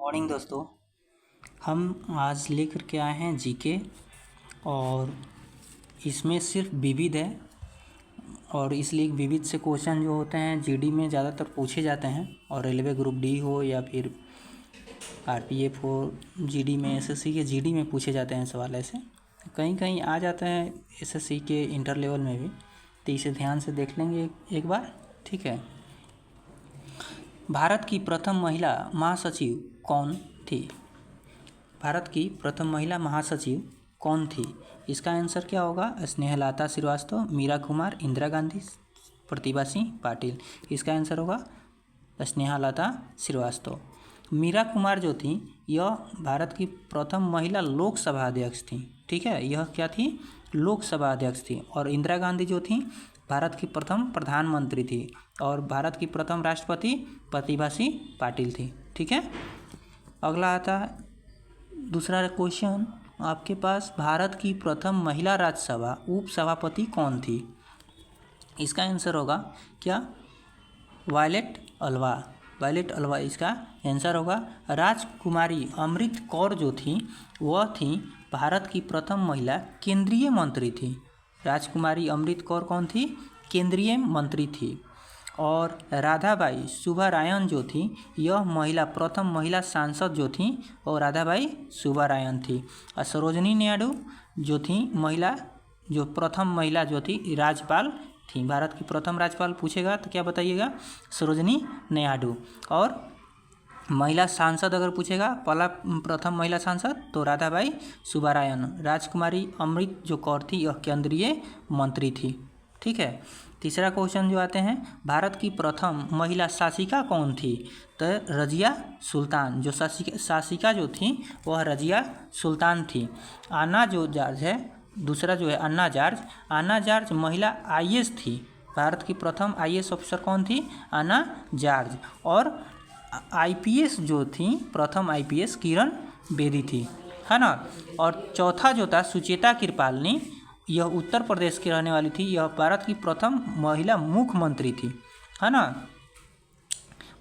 Morning दोस्तों। हम आज लेकर के आए हैं जीके और इसमें सिर्फ विविध है और इसलिए विविध से क्वेश्चन जो होते हैं जीडी में ज़्यादातर पूछे जाते हैं और रेलवे ग्रुप डी हो या फिर आरपीएफ हो, जीडी में एसएससी के जीडी में पूछे जाते हैं सवाल ऐसे। कहीं कहीं आ जाते हैं एसएससी के इंटर लेवल में भी, तो इसे ध्यान से देख लेंगे एक बार, ठीक है। भारत की प्रथम महिला महासचिव कौन थी? भारत की प्रथम महिला महासचिव कौन थी? इसका आंसर क्या होगा? स्नेहलता श्रीवास्तव, मीरा कुमार, इंदिरा गांधी, प्रतिभा सिंह पाटिल। इसका आंसर होगा स्नेहलता श्रीवास्तव। मीरा कुमार जो थी यह भारत की प्रथम महिला लोकसभा अध्यक्ष थी, ठीक है। यह क्या थी? लोकसभा अध्यक्ष थी। और इंदिरा गांधी जो थी भारत की प्रथम प्रधानमंत्री थी और भारत की प्रथम राष्ट्रपति प्रतिभा सिंह पाटिल थी, ठीक है। अगला आता है दूसरा क्वेश्चन आपके पास, भारत की प्रथम महिला राज्यसभा उपसभापति कौन थी? इसका आंसर होगा क्या? वायलेट अल्वा। वायलेट अल्वा इसका आंसर होगा। राजकुमारी अमृत कौर जो थी वह थी भारत की प्रथम महिला केंद्रीय मंत्री थी। राजकुमारी अमृत कौर कौन थी? केंद्रीय मंत्री थी। और राधाबाई सुब्बारायन जो थी यह प्रथम महिला सांसद जो थी और राधाबाई सुब्बारायन थी। और सरोजनी नायडू जो थी प्रथम महिला जो थी राज्यपाल थी। भारत की प्रथम राज्यपाल पूछेगा तो क्या बताइएगा? सरोजनी नायडू। और महिला सांसद अगर पूछेगा प्रथम महिला सांसद तो राधाबाई सुब्बारायन। राजकुमारी अमृत जो कौर थी यह केंद्रीय मंत्री थी, ठीक है। तीसरा क्वेश्चन जो आते हैं, भारत की प्रथम महिला शासिका कौन थी? तो रजिया सुल्तान। जो शासिका जो थी वह रजिया सुल्तान थी। अन्ना जो जॉर्ज है, दूसरा जो है अन्ना जॉर्ज महिला आईएएस थी। भारत की प्रथम आईएएस ऑफिसर कौन थी? अन्ना जॉर्ज। और आईपीएस जो थी प्रथम आईपीएस किरण बेदी थी, है ना। और चौथा जो था सुचेता कृपालनी, यह उत्तर प्रदेश की रहने वाली थी। यह भारत की प्रथम महिला मुख्यमंत्री थी, है ना।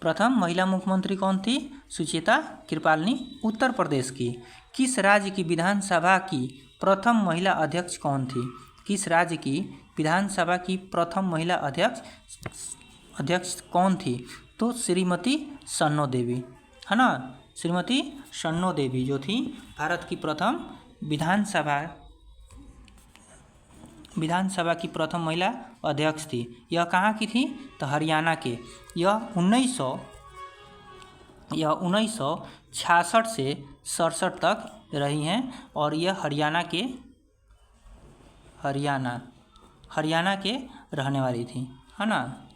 प्रथम महिला मुख्यमंत्री कौन थी? सुचेता कृपालनी, उत्तर प्रदेश की। किस राज्य की विधानसभा की प्रथम महिला अध्यक्ष कौन थी? किस राज्य की विधानसभा की प्रथम महिला अध्यक्ष कौन थी? तो श्रीमती सन्नो देवी, है ना। श्रीमती सन्नो देवी जो थी भारत की प्रथम विधानसभा की प्रथम महिला अध्यक्ष थी। यह कहाँ की थी? तो हरियाणा के। यह 1966 से 67 तक रही हैं और यह हरियाणा के रहने वाली थी, है ना।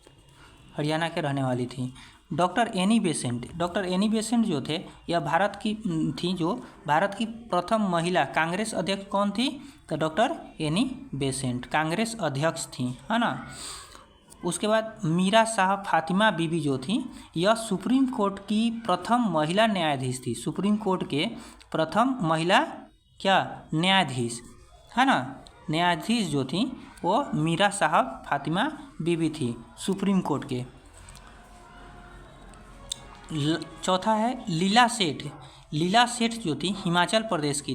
हरियाणा के रहने वाली थी। डॉक्टर एनी बेसेंट जो थे यह भारत की प्रथम महिला कांग्रेस अध्यक्ष कौन थी? तो डॉक्टर एनी बेसेंट कांग्रेस अध्यक्ष थी, है ना। उसके बाद मीरा साहब फातिमा बीबी जो थी यह सुप्रीम कोर्ट की प्रथम महिला न्यायाधीश थी। सुप्रीम कोर्ट के प्रथम महिला न्यायाधीश, है ना। न्यायाधीश जो थी वो मीरा साहब फातिमा बीबी थी सुप्रीम कोर्ट के। चौथा है लीला सेठ जो थी हिमाचल प्रदेश की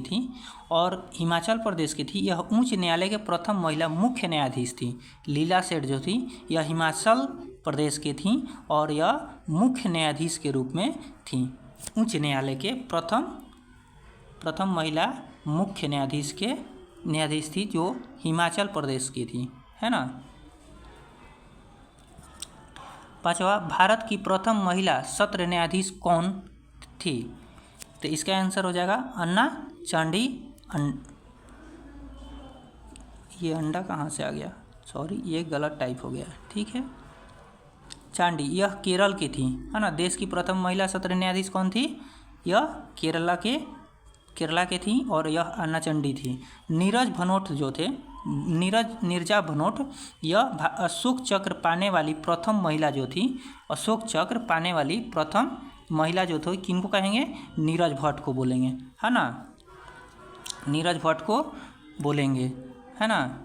थी यह उच्च न्यायालय के प्रथम महिला मुख्य न्यायाधीश थी। लीला सेठ जो थी यह हिमाचल प्रदेश की थी और यह मुख्य न्यायाधीश के रूप में थी। उच्च न्यायालय के प्रथम महिला मुख्य न्यायाधीश थी जो हिमाचल प्रदेश की थी, है ना। पांचवा, भारत की प्रथम महिला सत्र न्यायाधीश कौन थी? तो इसका आंसर हो जाएगा अन्ना चांडी। ये अंडा कहाँ से आ गया? सॉरी, ये गलत टाइप हो गया, ठीक है। चांडी यह केरल की थी, है ना। देश की प्रथम महिला सत्र न्यायाधीश कौन थी? यह केरला के थी और यह अन्ना चांडी थी। नीरजा भनोट यह अशोक चक्र पाने वाली प्रथम महिला जो थी। अशोक चक्र पाने वाली प्रथम महिला जो थी किनको कहेंगे? नीरज भट्ट को बोलेंगे, है ना। नीरज भट्ट को बोलेंगे, है ना।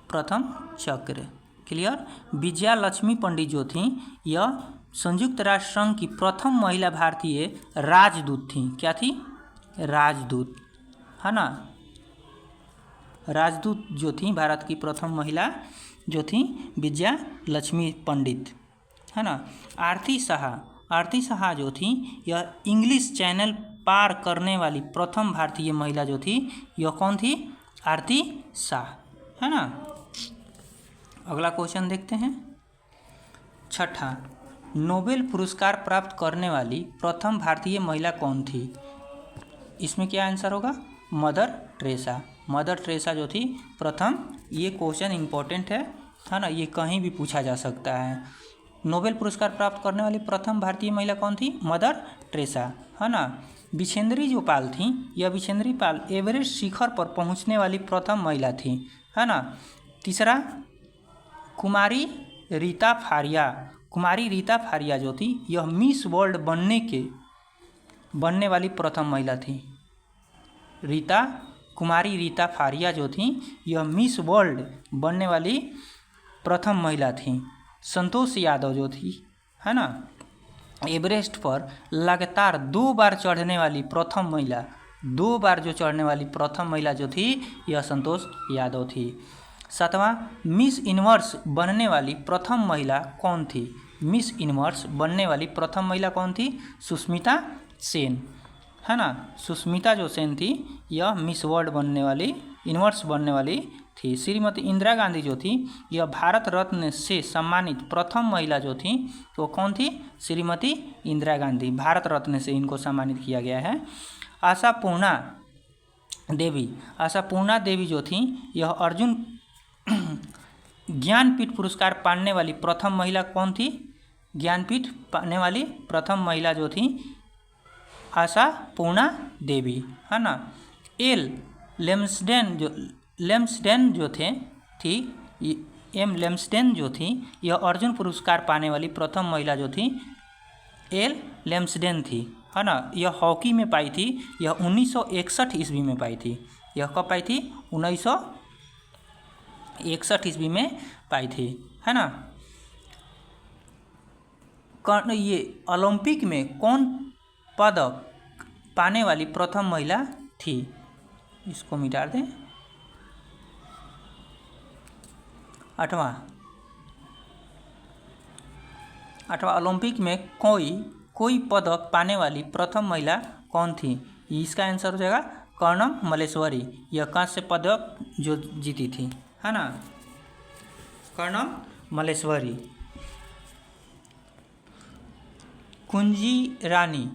प्रथम चक्र, क्लियर। विजया लक्ष्मी पंडित जो थी यह संयुक्त राष्ट्र संघ की प्रथम महिला भारतीय राजदूत थी। क्या थी? राजदूत, है ना। राजदूत जो थी भारत की प्रथम महिला जो थी विजया लक्ष्मी पंडित, है ना। आरती शाह जो थी यह इंग्लिश चैनल पार करने वाली प्रथम भारतीय महिला जो थी यह कौन थी? आरती शाह, है ना। अगला क्वेश्चन देखते हैं। छठा, नोबेल पुरस्कार प्राप्त करने वाली प्रथम भारतीय महिला कौन थी? इसमें क्या आंसर होगा? Mother Teresa. मदर टेरेसा जो थी प्रथम, ये क्वेश्चन इंपॉर्टेंट है ना, ये कहीं भी पूछा जा सकता है। नोबेल पुरस्कार प्राप्त करने वाली प्रथम भारतीय महिला कौन थी? मदर टेरेसा, है ना। बिछेंद्री जो पाल थी, यह बिछेंद्री पाल एवरेस्ट शिखर पर पहुंचने वाली प्रथम महिला थी, है ना। तीसरा, कुमारी रीता फारिया जो थी यह मिस वर्ल्ड बनने वाली प्रथम महिला थी। कुमारी रीता फारिया जो थी यह मिस वर्ल्ड बनने वाली प्रथम महिला थी। संतोष यादव जो थी, है ना, एवरेस्ट पर लगातार 2 बार चढ़ने वाली प्रथम महिला, 2 बार जो चढ़ने वाली प्रथम महिला जो थी यह संतोष यादव थी। 7वां, मिस यूनिवर्स बनने वाली प्रथम महिला कौन थी? मिस यूनिवर्स बनने वाली प्रथम महिला कौन थी? सुष्मिता सेन, है ना। सुष्मिता जो सेन थी यह मिस वर्ल्ड यूनिवर्स बनने वाली थी। श्रीमती इंदिरा गांधी जो थी यह भारत रत्न से सम्मानित प्रथम महिला जो थी तो कौन थी? श्रीमती इंदिरा गांधी, भारत रत्न से इनको सम्मानित किया गया है। आशापूर्णा देवी जो थी यह अर्जुन ज्ञानपीठ पुरस्कार पाने वाली प्रथम महिला कौन थी? ज्ञानपीठ पाने वाली प्रथम महिला जो थी आशापूर्णा देवी, है ना। लेम्सडेन जो थी यह अर्जुन पुरस्कार पाने वाली प्रथम महिला जो थी लेम्सडेन थी, है ना। यह हॉकी में पाई थी, यह 1961 ईस्वी में पाई थी। यह कब पाई थी? 1961 ईस्वी में पाई थी, है ना। ये ओलंपिक में कौन पदक पाने वाली प्रथम महिला थी? इसको मिटा दें। 8वां, ओलंपिक में कोई पदक पाने वाली प्रथम महिला कौन थी? इसका आंसर हो जाएगा कर्णम मल्लेश्वरी। यह कांस्य पदक जो जीती थी, है ना, कर्णम मल्लेश्वरी। कुंजी रानी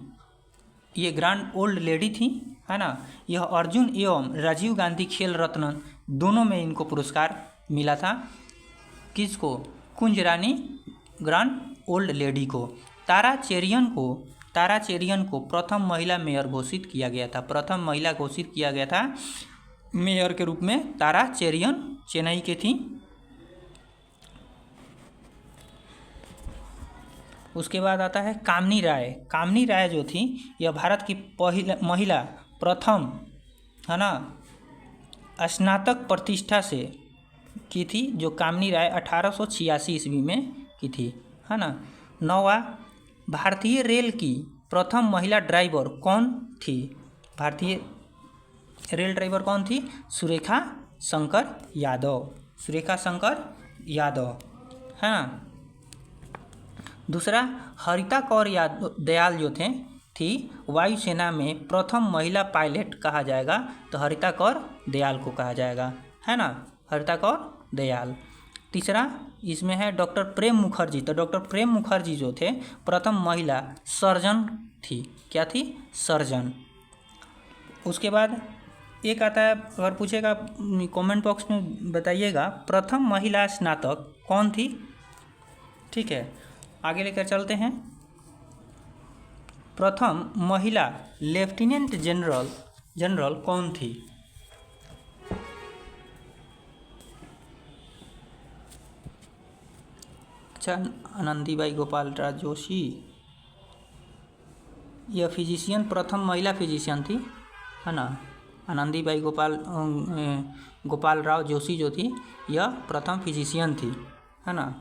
ये ग्रैंड ओल्ड लेडी थी, है ना। यह अर्जुन एवं राजीव गांधी खेल रत्न दोनों में इनको पुरस्कार मिला था। किसको? कुंज रानी ग्रैंड ओल्ड लेडी को। तारा चेरियन को प्रथम महिला मेयर घोषित किया गया था। प्रथम महिला घोषित किया गया था मेयर के रूप में तारा चेरियन, चेन्नई के थी। उसके बाद आता है कामनी राय जो थी यह भारत की महिला प्रथम, है ना, स्नातक प्रतिष्ठा से की थी, जो कामनी राय 1886 ईस्वी में की थी, है ना। 9वां, भारतीय रेल की प्रथम महिला ड्राइवर कौन थी? भारतीय रेल ड्राइवर कौन थी? सुरेखा शंकर यादव, है ना। दूसरा, हरिता कौर दयाल जो थी वायुसेना में प्रथम महिला पायलट कहा जाएगा तो हरिता कौर दयाल को कहा जाएगा, है ना, हरिता कौर दयाल। तीसरा इसमें है डॉक्टर प्रेम मुखर्जी। तो डॉक्टर प्रेम मुखर्जी जो थे प्रथम महिला सर्जन थी। क्या थी? सर्जन। उसके बाद एक आता है, अगर पूछेगा कमेंट बॉक्स में बताइएगा प्रथम महिला स्नातक कौन थी। ठीक है, आगे लेकर चलते हैं। प्रथम महिला लेफ्टिनेंट जनरल कौन थी? अच्छा, आनंदीबाई गोपाल राज जोशी, यह फिजिशियन प्रथम महिला फिजिशियन थी, है ना। आनंदीबाई गोपाल राव जोशी जो थी यह प्रथम फिजिशियन थी, है ना।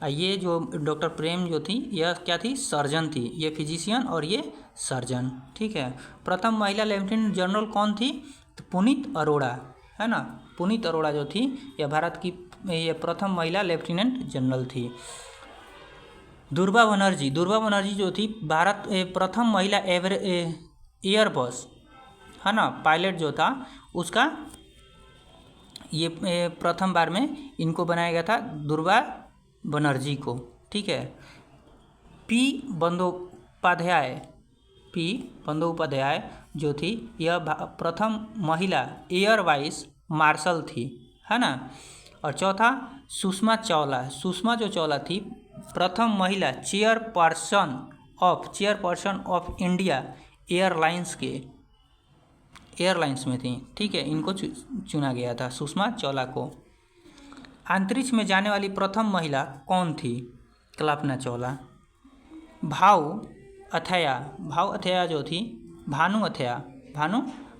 ये जो डॉक्टर प्रेम जो थी यह क्या थी, सर्जन थी, ये फिजिशियन और ये सर्जन। ठीक है। प्रथम महिला लेफ्टिनेंट जनरल कौन थी, तो पुनीत अरोड़ा, है ना। पुनीत अरोड़ा जो थी यह भारत की ये प्रथम महिला लेफ्टिनेंट जनरल थी। दुर्गा बनर्जी जो थी भारत प्रथम महिला एयरबस, है ना, पायलट जो था उसका ये प्रथम बार में इनको बनाया गया था, दुर्गा बनर्जी को। ठीक है। पी बंदोपाध्याय जो थी यह प्रथम महिला एयर वाइस मार्शल थी, है ना। और चौथा सुषमा जो चावला थी प्रथम महिला चेयरपर्सन ऑफ इंडिया एयरलाइंस में थी। ठीक है। इनको चुना गया था सुषमा चावला को। अंतरिक्ष में जाने वाली प्रथम महिला कौन थी, कल्पना चावला। भानु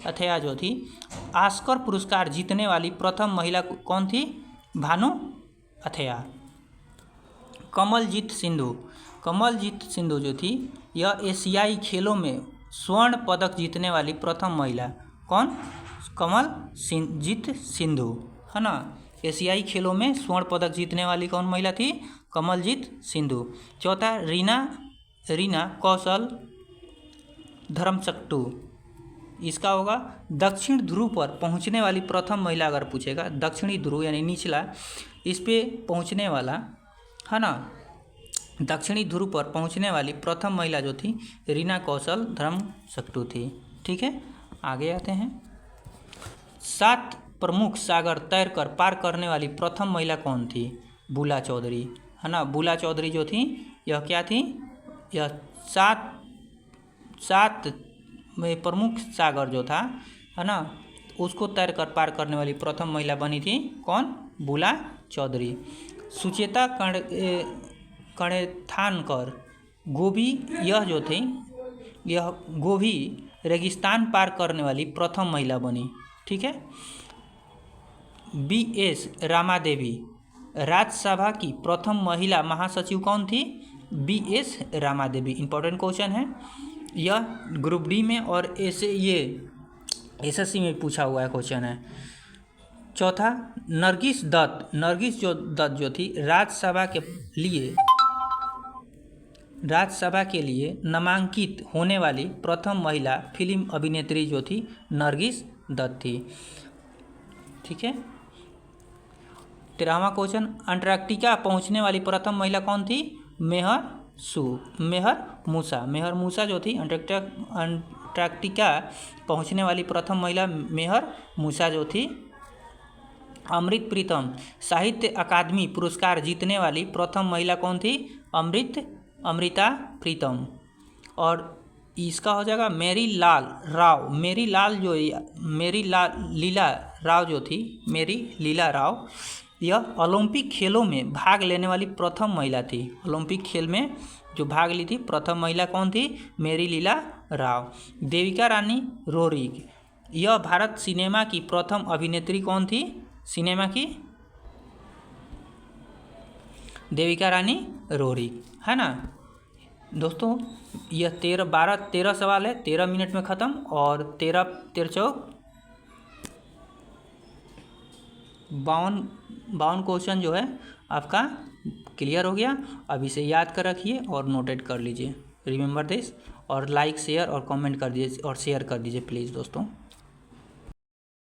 अथैया जो थी ऑस्कर पुरस्कार जीतने वाली प्रथम महिला कौन थी, भानु अथैया। कमलजीत सिंधु जो थी यह एशियाई खेलों में स्वर्ण पदक जीतने वाली प्रथम महिला कौन, कमलजीत सिंधु, है ना। एशियाई खेलों में स्वर्ण पदक जीतने वाली कौन महिला थी, कमलजीत सिंधु। चौथा रीना कौशल धर्मचक्टू, इसका होगा दक्षिण ध्रुव पर पहुंचने वाली प्रथम महिला। अगर पूछेगा दक्षिणी ध्रुव यानी निचला इस पे पहुंचने वाला, है ना, दक्षिणी ध्रुव पर पहुंचने वाली प्रथम महिला जो थी रीना कौशल धर्मचक्टू थी। ठीक है। आगे आते हैं। 7 प्रमुख सागर तैरकर पार करने वाली प्रथम महिला कौन थी, बुला चौधरी, है ना। बुला चौधरी जो थी यह क्या थी, यह 7 प्रमुख सागर जो था, है ना, उसको तैरकर पार करने वाली प्रथम महिला बनी थी कौन, बुला चौधरी। सुचेता कणेथानकर गोभी रेगिस्तान पार करने वाली प्रथम महिला बनी। ठीक है। BS रामादेवी राज्यसभा की प्रथम महिला महासचिव कौन थी, BS रामादेवी। इंपॉर्टेंट क्वेश्चन है यह, ग्रुप डी में और SSC में पूछा हुआ है क्वेश्चन है। चौथा नरगिस दत्त जो थी राज्यसभा के लिए नामांकित होने वाली प्रथम महिला फिल्म अभिनेत्री जो थी नरगिस दत्त थी। ठीक है। 13वां क्वेश्चन अंटार्कटिका पहुंचने वाली प्रथम महिला कौन थी, मेहर मूसा जो थी अंटार्कटिका पहुंचने वाली प्रथम महिला मेहर मूसा जो थी। अमृत प्रीतम साहित्य अकादमी पुरस्कार जीतने वाली प्रथम महिला कौन थी, अमृता प्रीतम। और इसका हो जाएगा मेरी लीला राव यह ओलंपिक खेलों में भाग लेने वाली प्रथम महिला थी। ओलंपिक खेल में जो भाग ली थी प्रथम महिला कौन थी, मेरी लीला राव। देविका रानी रोरिक यह भारत सिनेमा की प्रथम अभिनेत्री कौन थी, सिनेमा की देविका रानी रोरिक, है ना। दोस्तों यह 13 सवाल है, 13 मिनट में ख़त्म। और 13 चौक 52 क्वेश्चन जो है आपका क्लियर हो गया। अब इसे याद कर रखिए और नोटेट कर लीजिए। Remember this. और लाइक शेयर और कमेंट कर दीजिए और शेयर कर दीजिए प्लीज़ दोस्तों।